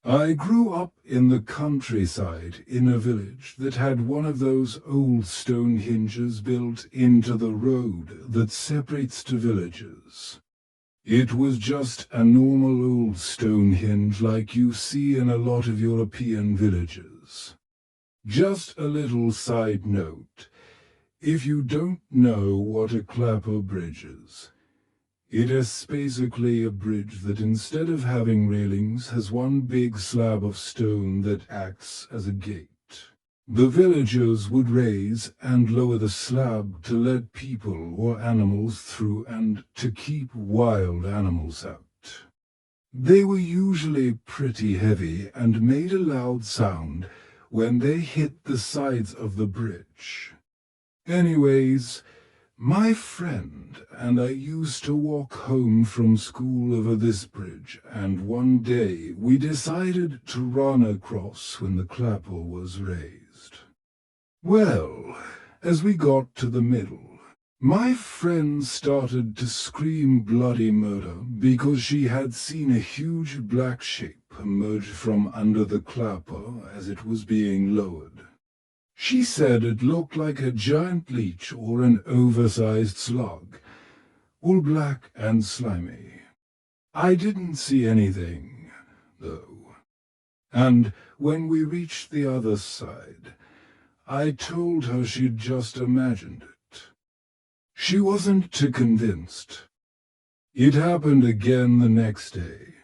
I grew up in the countryside in a village that had one of those old stone hinges built into the road that separates two villages. It was just a normal old stone hinge like you see in a lot of European villages. Just a little side note, if you don't know what a clapper bridge is, it is basically a bridge that instead of having railings has one big slab of stone that acts as a gate. The villagers would raise and lower the slab to let people or animals through and to keep wild animals out. They were usually pretty heavy and made a loud sound when they hit the sides of the bridge. Anyways, my friend and I used to walk home from school over this bridge, and one day we decided to run across when the clapper was raised. Well, as we got to the middle, my friend started to scream bloody murder because she had seen a huge black shape emerge from under the clapper as it was being lowered. She said it looked like a giant leech or an oversized slug, all black and slimy. I didn't see anything, though. And when we reached the other side, I told her she'd just imagined it. She wasn't too convinced. It happened again the next day.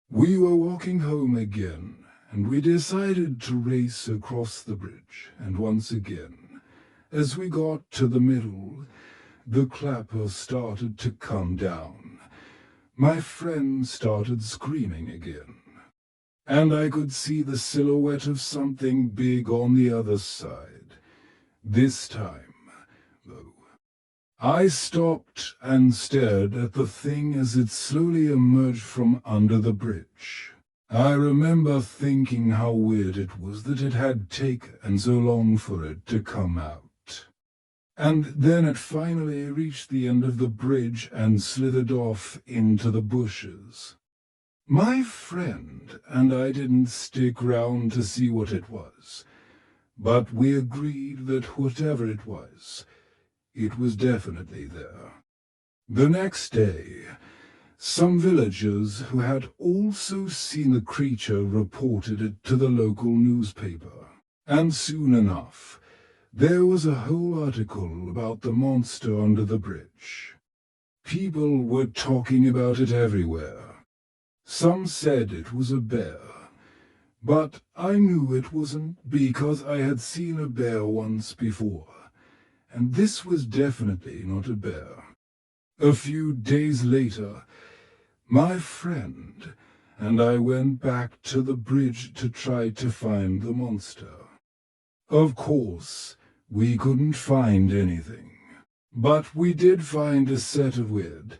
We were walking home again, and we decided to race across the bridge, and once again, as we got to the middle, the clapper started to come down. My friend started screaming again, and I could see the silhouette of something big on the other side. This time, though, I stopped and stared at the thing as it slowly emerged from under the bridge. I remember thinking how weird it was that it had taken so long for it to come out. And then it finally reached the end of the bridge and slithered off into the bushes. My friend and I didn't stick round to see what it was, but we agreed that whatever it was definitely there. The next day, some villagers who had also seen the creature reported it to the local newspaper, and soon enough, there was a whole article about the monster under the bridge. People were talking about it everywhere. Some said it was a bear, but I knew it wasn't because I had seen a bear once before, and this was definitely not a bear. A few days later, my friend and I went back to the bridge to try to find the monster. Of course, we couldn't find anything, but we did find a set of weird,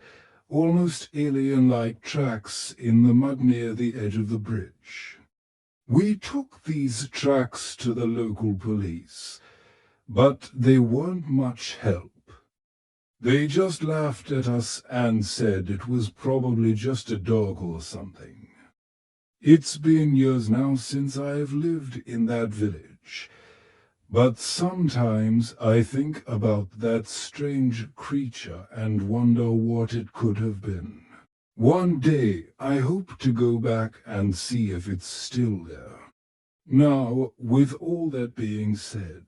almost alien-like tracks in the mud near the edge of the bridge. We took these tracks to the local police, but they weren't much help. They just laughed at us and said it was probably just a dog or something. It's been years now since I've lived in that village, but sometimes I think about that strange creature and wonder what it could have been. One day I hope to go back and see if it's still there. Now, with all that being said,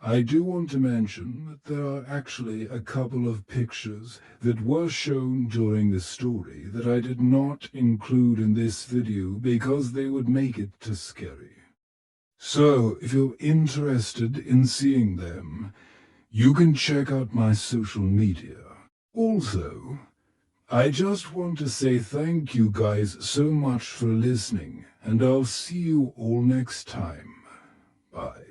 I do want to mention that there are actually a couple of pictures that were shown during the story that I did not include in this video because they would make it too scary. So, if you're interested in seeing them, you can check out my social media. Also, I just want to say thank you guys so much for listening, and I'll see you all next time. Bye.